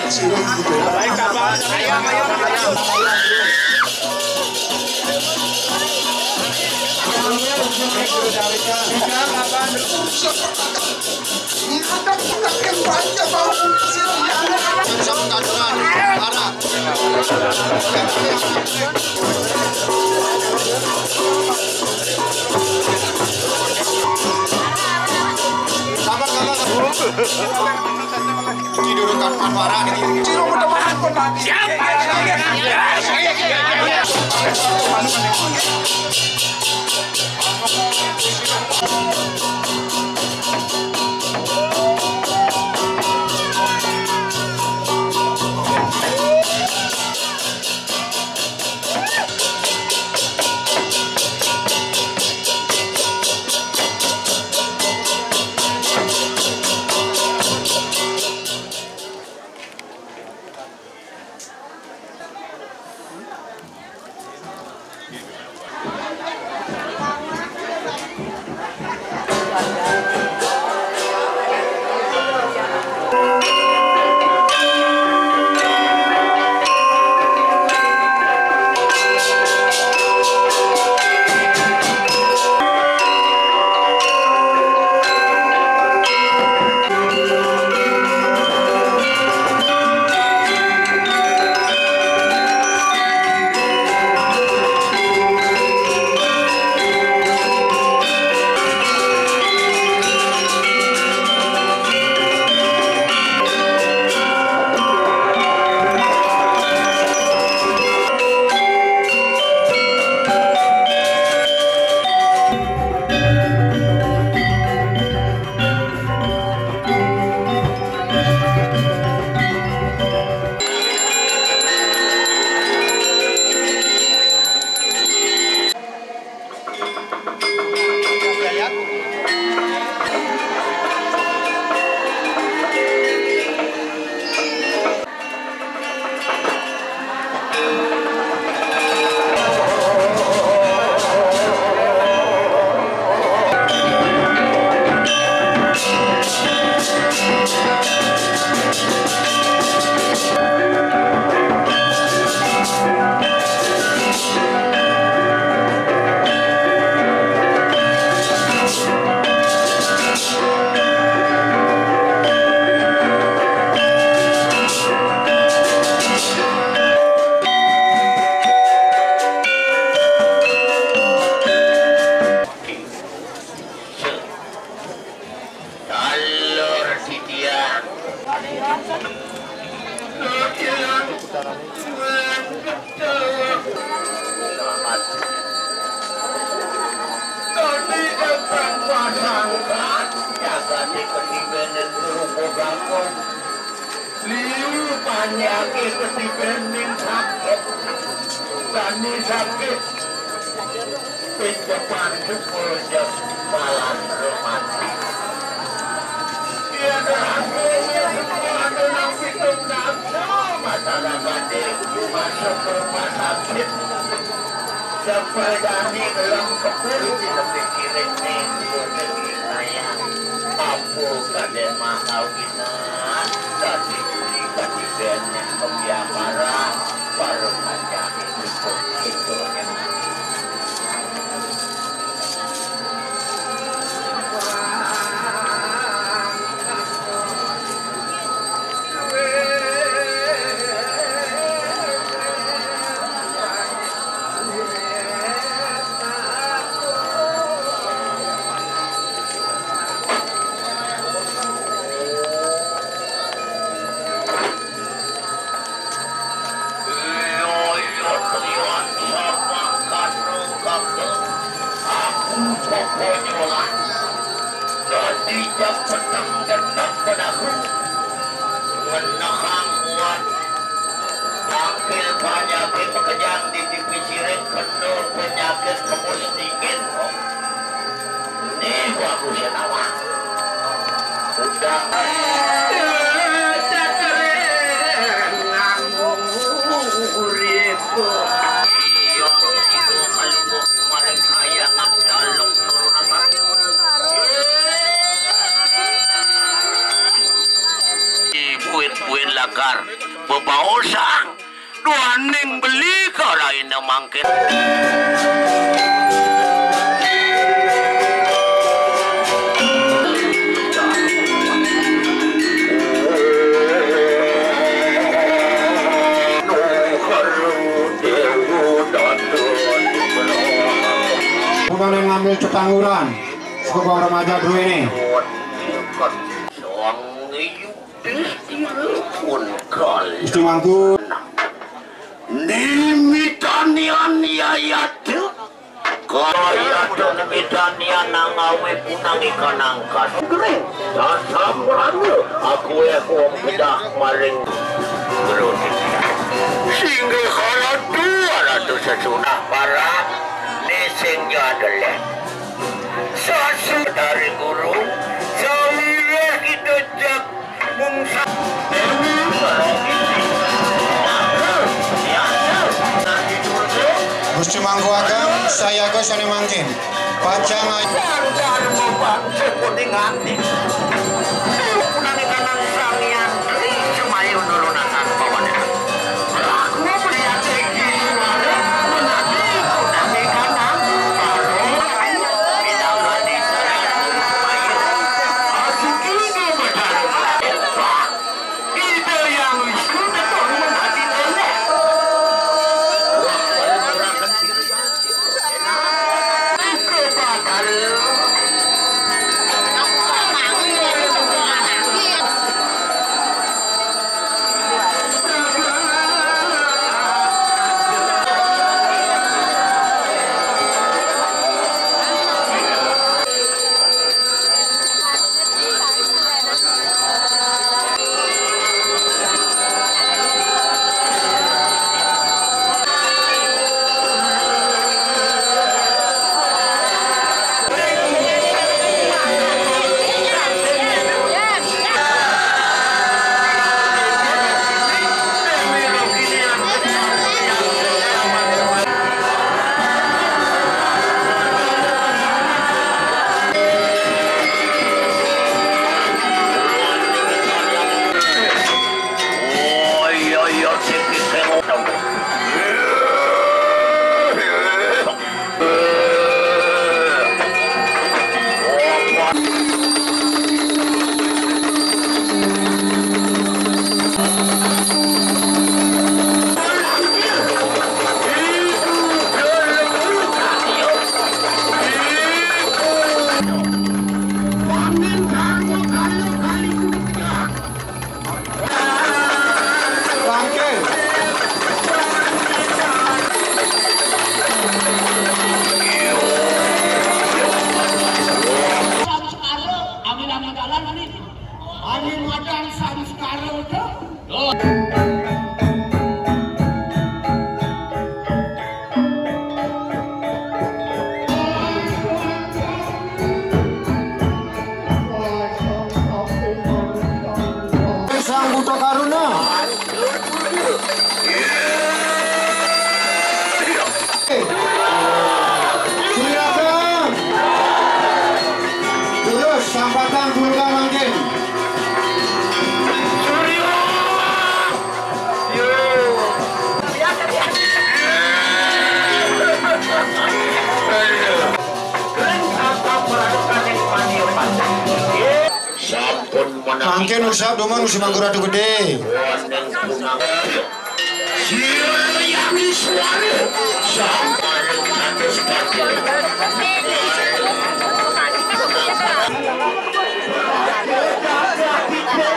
Baik, kapan? Ayo. puin-puin lakar bebaosang duaning beli ka lain na mangkin. Udah ngambil cetanguran sebuah remaja dulu ini. Istimangku nimitanian yayatu kayatu nimitanian nangawe punang ikan angkat gering sasamran aku bedah maring gerun sehingga kalau 200 sesunah para nising jadalek sasu dari guru samira kita jak mungsa Gusti Mangku Agam saya go sani mangkin pacang aja Mangke usah doman usi Mangku Ratu Gede.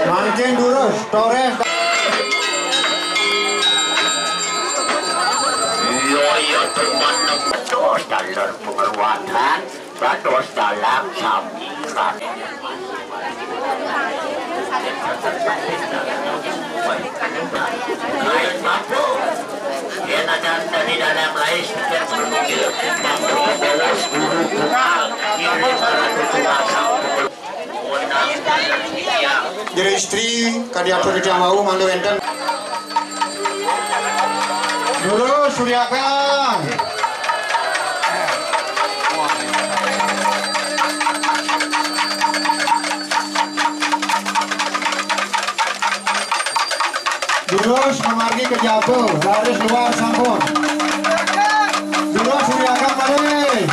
Mangke durus, Torres. Iya teman betul dalam pengeluaran, bados dalam sambiran. Lain mampu, dia ada di dalam lain setiap berpikir, mampu bolos guru kenal, ini para ketuasa. Jadi istri kadiatur kerja mau mandu enten. Dulu Suryakan. Terus memargi ke Jabu, laris luar sampun. Terus Suryakan balik.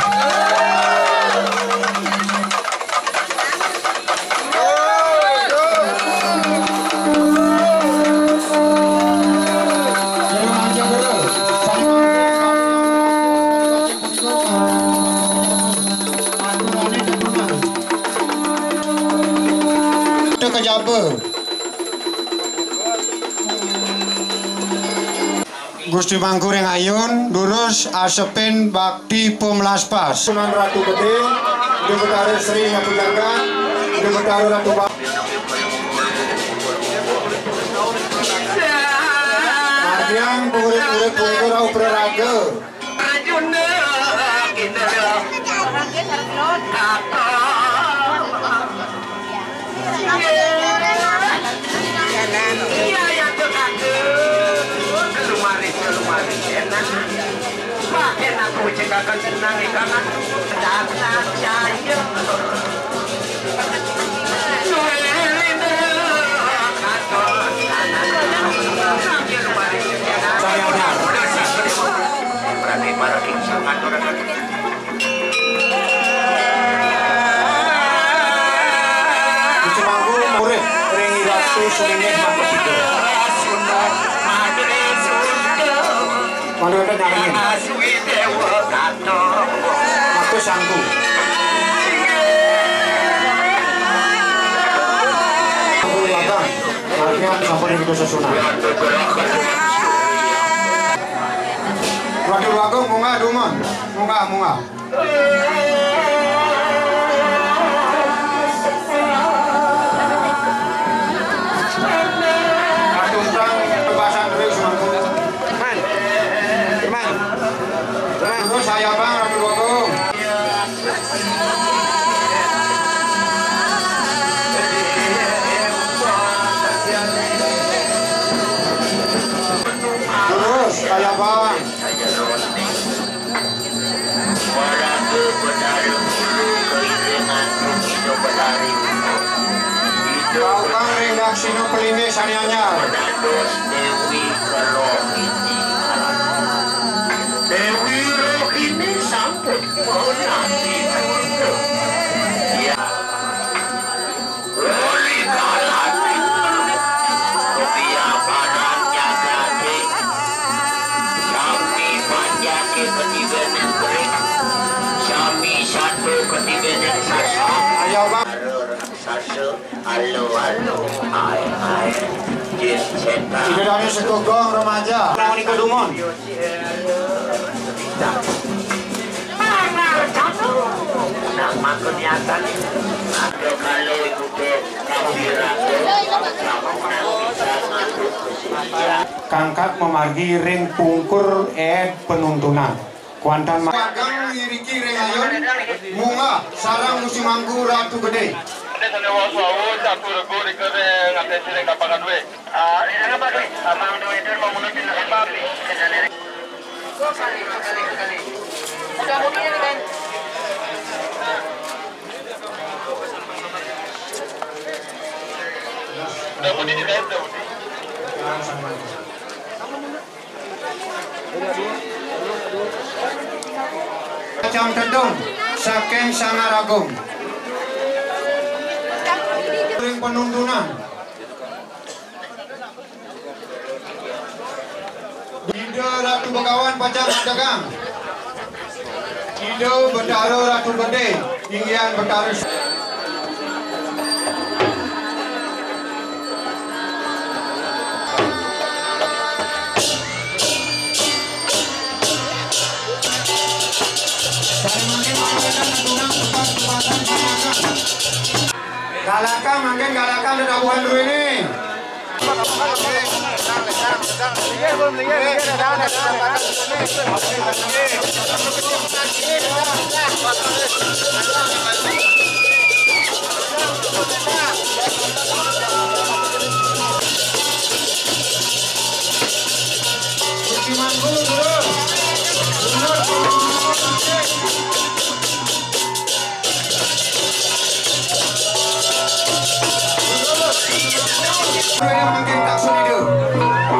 Ke Jabu. Gusti Mangkuring Ayun, lurus asepin bakti Pemlaspas. Sunan Ratu Gede, Deputari Sri Ngapujaga, Deputari Ratu Bang. Ardiang murid-murid pungkur au praraga. Akan senang ikan datang saya berarti para insan kantor Gusti Mangkuring murid ringi ratu sulineh makasih. Kalau ada nyanyiin Matu sanggu Artian sampun itu sesunan Waduh wagung munga dumon Munga Atuntang kebasan dari Sumangku Terus saya bang Ratu Wagung. Terus saya bang. Kau bang redaksi no pelini sanianya. Dewi Rohini sampai nanti ya Roli kalati Rupiah badan jaga ke Sami panjang ke ketiga negeri Sami satu ketiga negeri sasa Ayo bang. Sasa Halo Hai Jin setan Tidak ada sekogong remaja. Lawan ikut dumon. Nama kenyataan ada kalau ikuti Kangkat memargi ring pungkur penuntunan. Kuantan magang iriki ring ayun munga sarang Gusti Mangku Ratu Gede. Macam tedung saking Sangaragung. Ring penuntunan. Ida Ratu Begawan Pajang Dagang. Ida Betara Ratu Gede. Inggian Betara Galakang mungkin galakang ada bukan dulu ini. Mungkin tak sulit.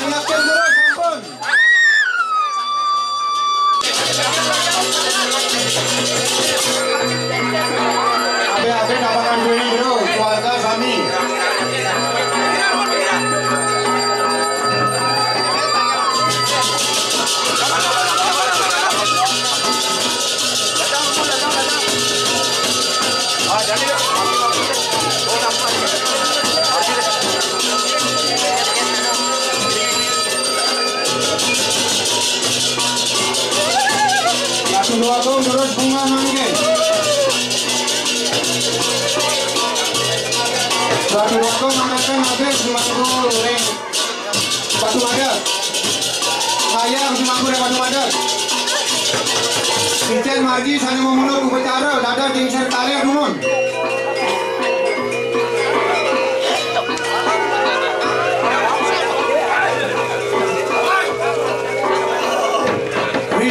Tanyakan terus ampun. Abe dapatkan duit bro, keluarga kami. Satu dua gong terus bunga mangke. Satu dua gong mangkakan habis dimangku ring batu madat. Saya dimangku ring batu madat. Kincir margi sana memunuk upacara dada kincir tarik dumun.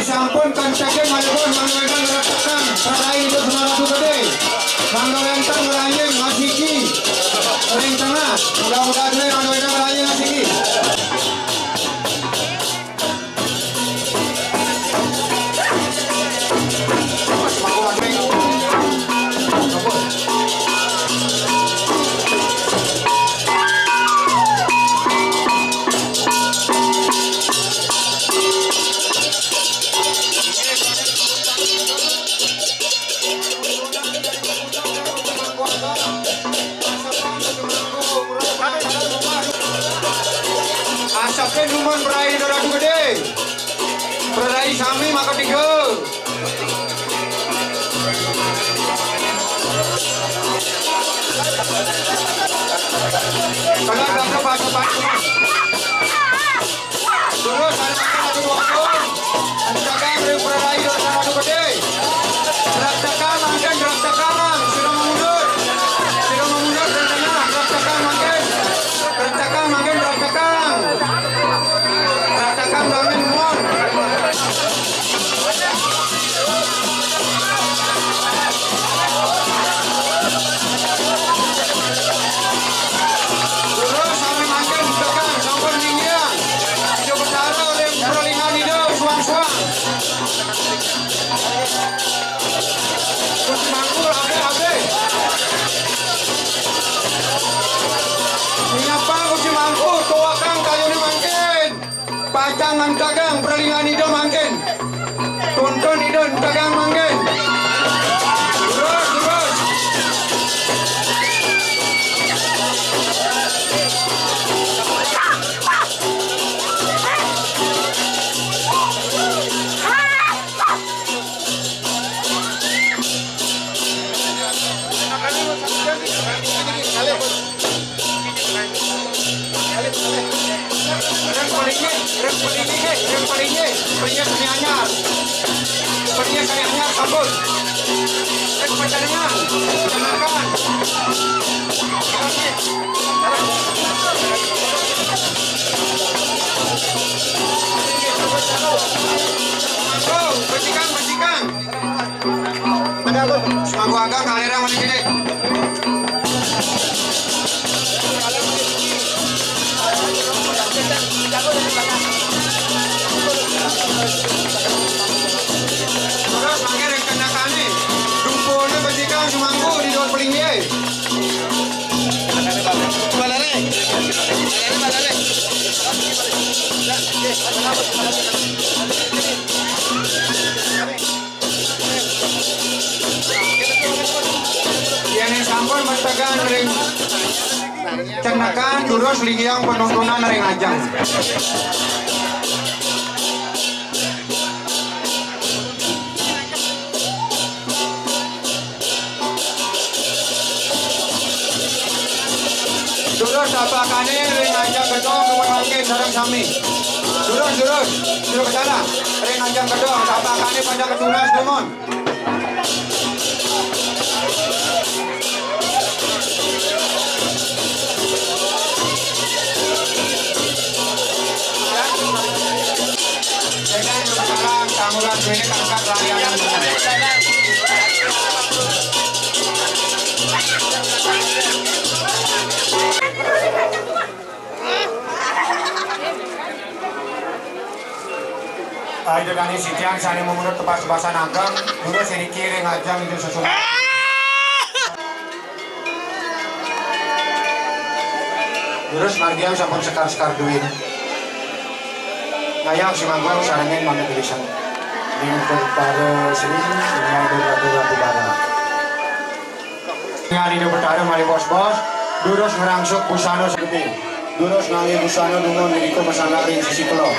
Sampun kancakin malipun manggawetan ngerasakan sarai itu senaratu gede manggawetan ngerayeng ngasiki ring tengah mudah-mudahan manggawetan ngerayeng ngasiki asapnya duman berai doratu gede berai sami maka tiga kalau ada batu-batu terus ada makan dua orang ancakan berai doratu gede gerak cakang makan gerak cakang sudah memundur dan tengah gerak cakang makan gerak cakang makan gerak cakang ratakan bangun mohon terus sampai makan tekan sampai tinggian hidup bertara oleh perlingan hidup suang-suang terus mangkul abe menyapa kunci mangkul tuakan kayu ni mangkin pacangan dagang perlingan hidup mangkin tuntun hidup dagang mangkin terus Palingnya kaya anyar sambut pacarangan makan majikan ada apa semangku agak kalera mana gede terus makin yang kena kani dumpulnya bajikan semangku di luar pelingnya balare yang sampun mentegan ring cenakan durus ligiang penontonan ring ajang durus apakane ring ajang gedong kemangkin sareng sami durus ke sana ring ajang gedong apakane pada ketunas demon sekarang kamulan ini kakak layanan Ayo kani sitian sani memunut tebas-tebasan agam, dulu sini kiri ngajam itu susun. Terus margian sampun sekar-sekar duit. Ngayang si mangguang sarangin mana tulisan. Dengan bertara sering dengan berlaku-laku barang. Ngali do bertara mari bos-bos. Durus ngerangsuk busana seperti. Durus ngali busana dungon diriko masana ring sisi kelo.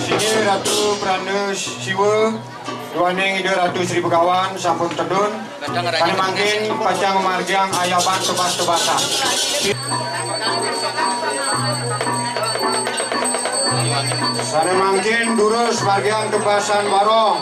Sini Ratu Pranus Siwa, duaning ide Ratu Sri Begawan sampun tedun. Kali mangkin pacang margiang ayaban tebas-tebasan. Sare mangkin durus margiang tebasan warong.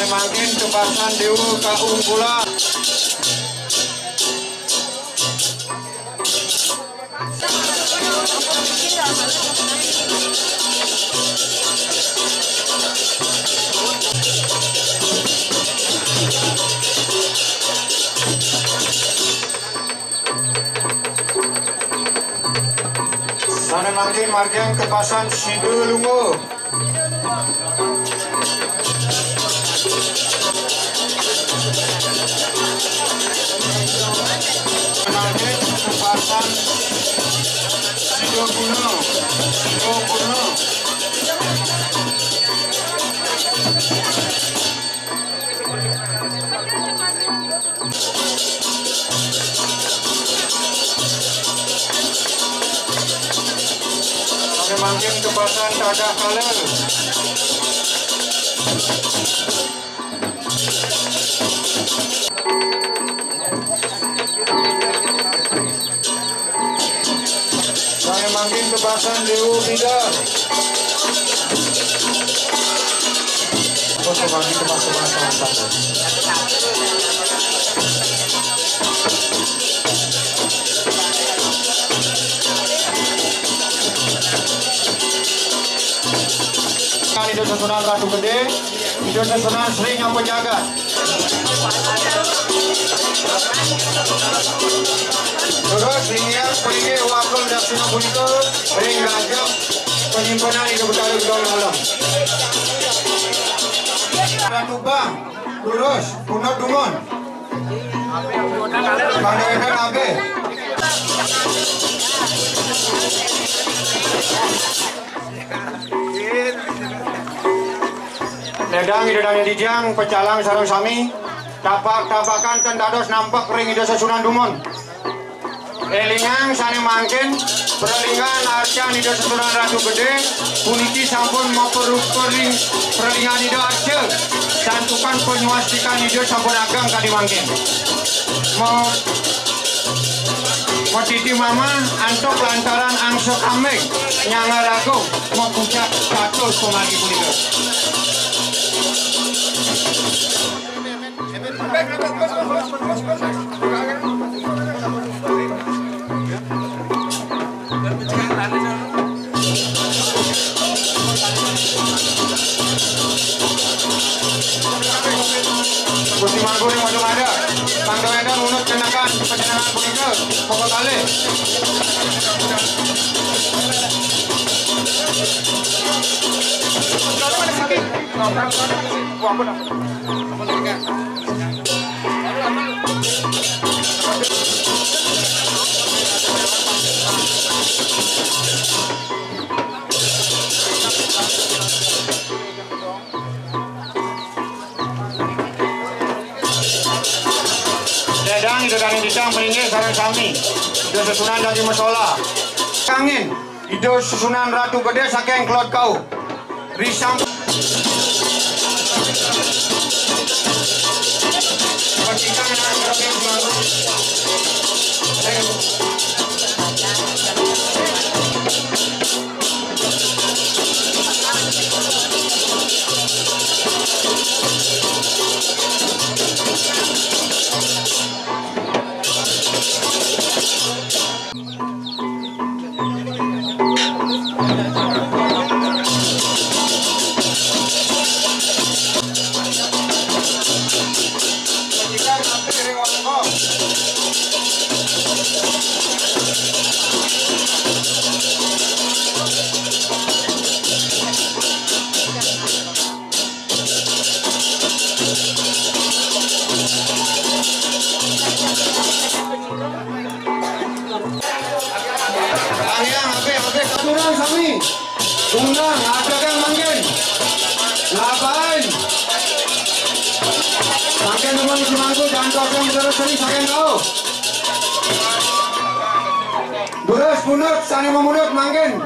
Makin tebasan dewa keunggulan. Sana makin margian tebasan Sidulungo. Tebasan Sidokuno. Ada makin tebasan Tadah Kalel. Saya makin tebasan Dewa Bidar. Terus makin tebasan satu. Itu susunan Ratu Gede, itu susunan Sri Nyampo Jagat. Terus ringan pergi wakil daksina punika ring rajam penyimpanan itu bertaruh di dalam alam. Ratu Bang, lurus, punut dungon. Pandangan abe. Ledang idadanya dijang, pecalang sarang sami, tapak-tapakan tendados nampak ring ida sesunan dumon. Elingang sani mangkin, perlingan arcan ida sesunan Ratu Gede, puniki sampun mau perling perlingan ida arca, santukan penyuastikan ida sampun agam kadi mangkin. Mau titi mama antok lantaran angsa kambing nyangarago mau puncak satu pemagi punika. Gusti Manggur yang macam ada, tangga edan unut kenakan penjenengan punika pokok kali. Dedang didang meninggi sarang kami. Itu susunan dari musola. Kangin. Itu susunan Ratu Gede saking Klot Kau. Risang. Percikan yang beragam selalu. Sami, tunggang, ada kan manggen, ngapain? Manggen memang isi mangku, jangan kosong terus saking kau. Burus punut, sani memunut manggen.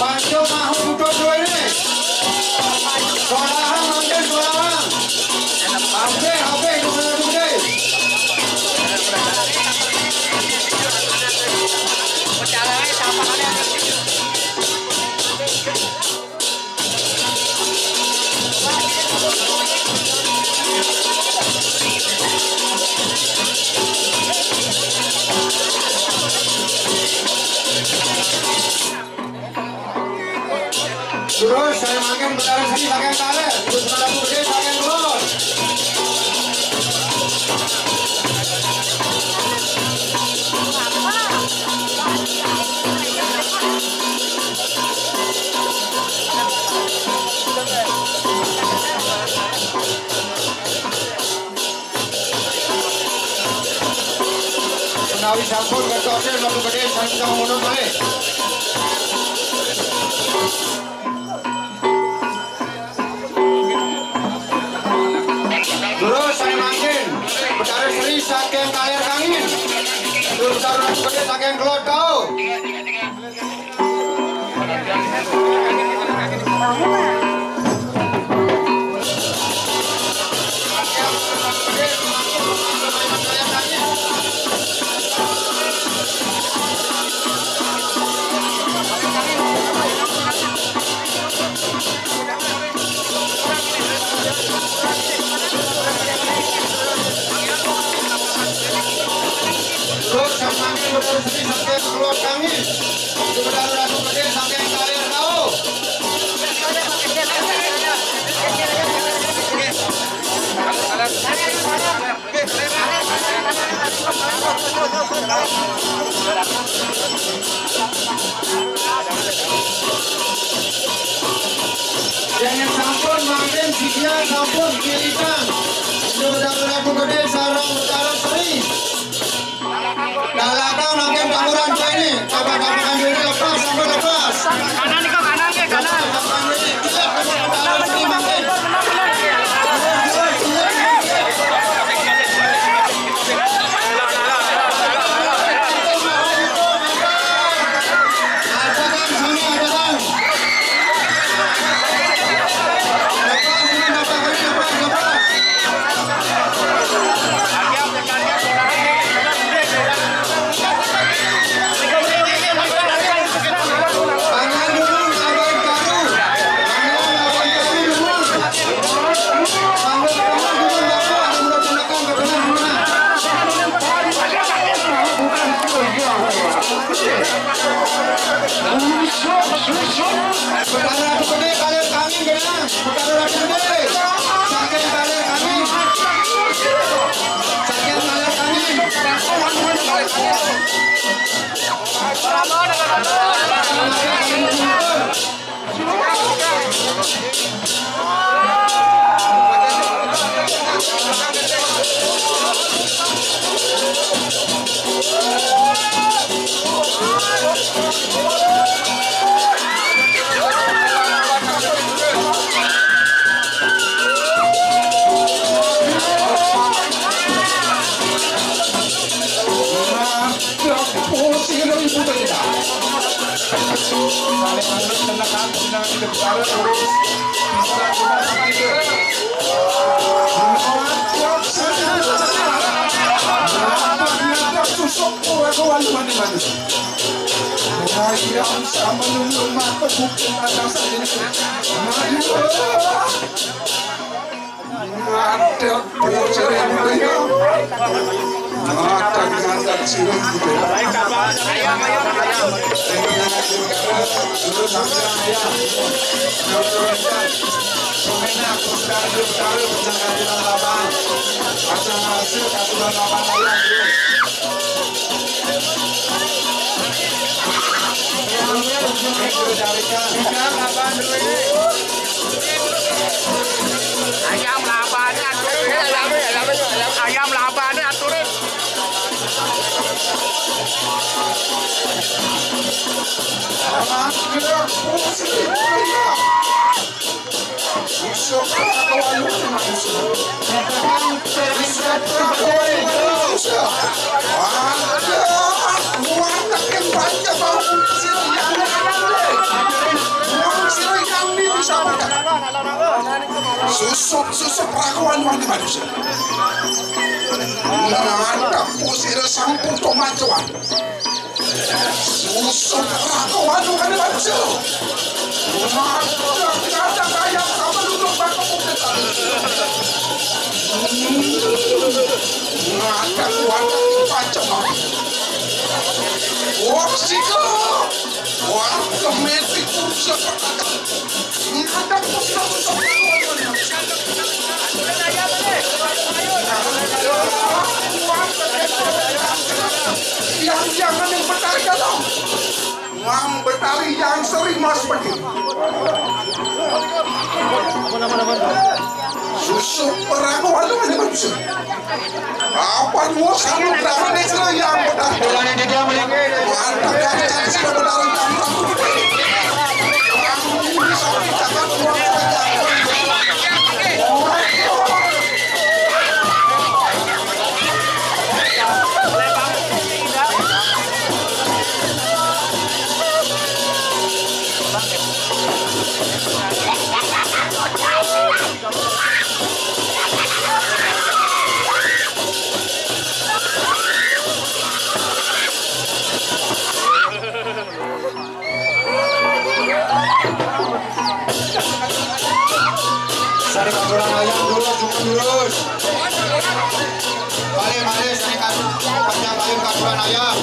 Panco mahu butuh dua ini. Solahan manggen solahan. Oke, itu benar gede. Terus saya makan berdarah sini bagian kaler, terus Ratu Gede bagian Klot. Menawi sampun berdosen Ratu Gede saya bisa memundur balik. Terus saya makin berdarah seri saking kaler kangin. Terus Ratu Gede saking Klot Kau. Terus saya makin berdarah seri saking Klot kangin. Terus Ratu Gede saking kaler Kau. Jangan sampun makin sikia sampun kirikan. Sudah Ratu Gede sarang berdarah seri. Dalakang makin kamuran ini. Kapan ini lepas sampai lepas. Kanan kau kanan ke kanan. Lepas. Ayam lapannya aturin. Ayam lapannya aturin. Susuk perakuan wani manusia. Nangkap pusir sampung tomacuan. Susuk perakuan wani manusia. Ada kayak sama duduk bakal buketan. Nangkap wani macam. Waksiko. Wah, kemetik pusir perakuan. Ada pusir yang jangan yang bertari dong, yang bertari yang sering mas pergi. Susu perakuan lu mana manusia? Apa mau kamu berani sih yang bertari? Mantap dari cari sudah bertari Cari katuran ayam lurus, cuma lurus. Balik, cari panjang kali katuran ayam.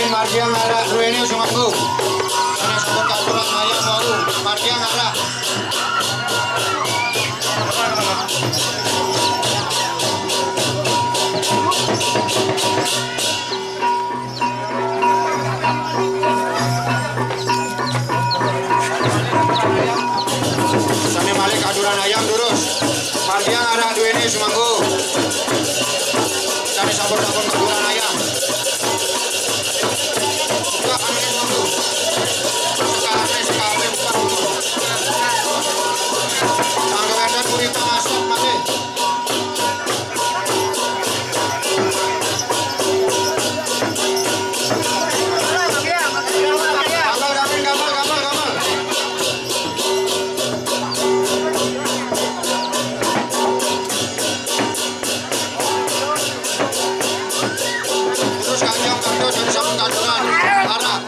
Margiang arah Rueni Sumanggu. Ini sebut katuran ayam baru. Margiang arah. Sani Malik aturan ayam lurus. Margiang arah Rueni Sumanggu. Dapur-dapur kuburan ayam. Buka aneh dulu. Sekali buka dulu. Tangga wedan gurita masuk mati. Terus kanjong kardus dari sabun kanduran. Arah.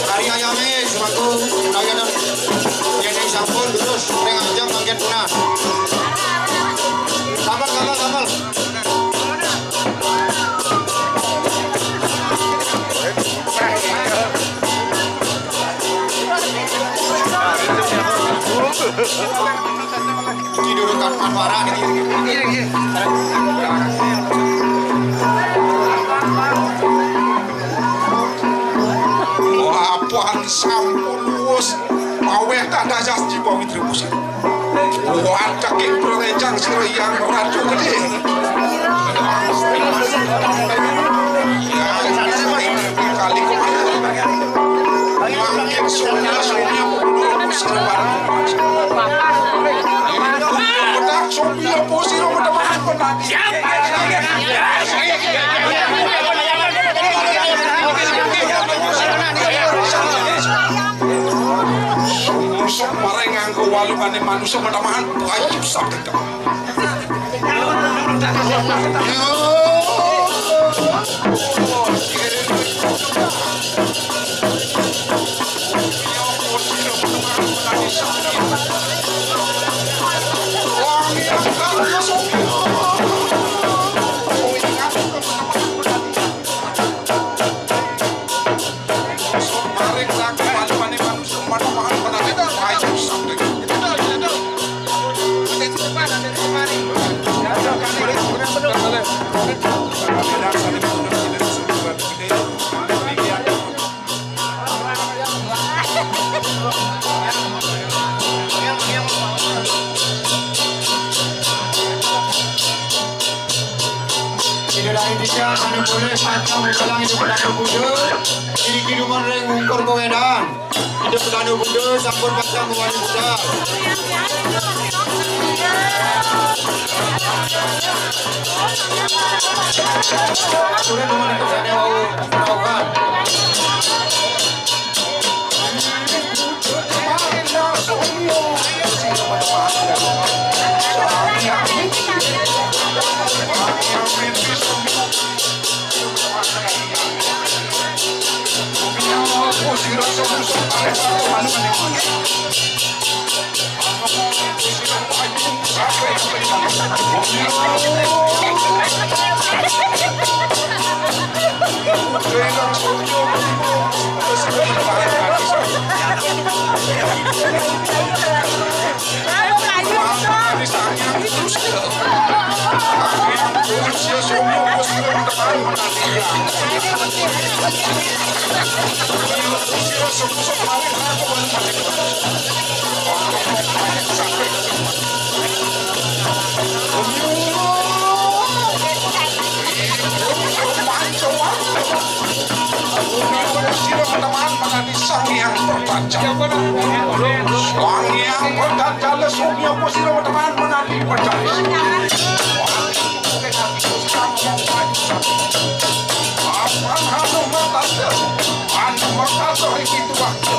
Hari ayamnya semaku layanan yang sampun terus dengan jam mangkin punah. Kapal. Ini dulu kan parah ini. Apaan sampulus paweh tak ada jas di bawah tribusi. Wah, kakek perlejang siro yang raju gede. Kali kemarin makin sonya pusir barang. Bedak sonya pusir teman penadi. Musuh mareng nganggo walungane manusia menamahan ayu sabda. Anu boleh pantang ulang hidup Danu Budo kiri kiduman reng ngungkur kewedan hidup Danu Budo sampun pantang wali muda sudah teman itu saya mau melakukan Sang yang bertajam Sumya posiro teman menanti percaya Apaan hanu matasa Hanu matasa itu waktu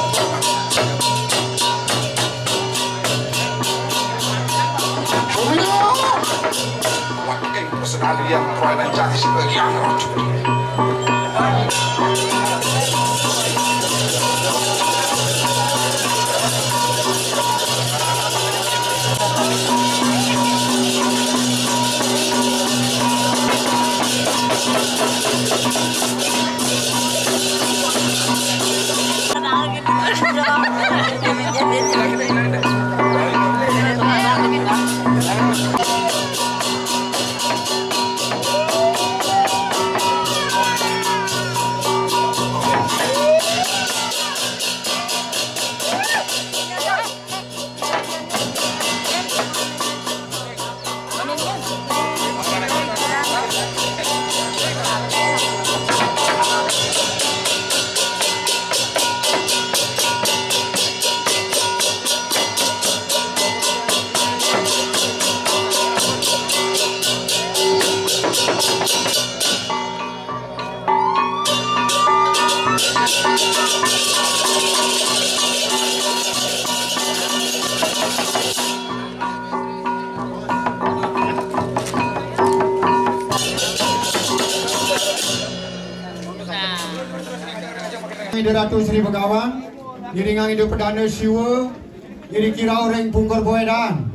Ratu Sri Begawan, Giringang Indo Perdana Siwa, Giri Kirau Reng Punggur Boedan.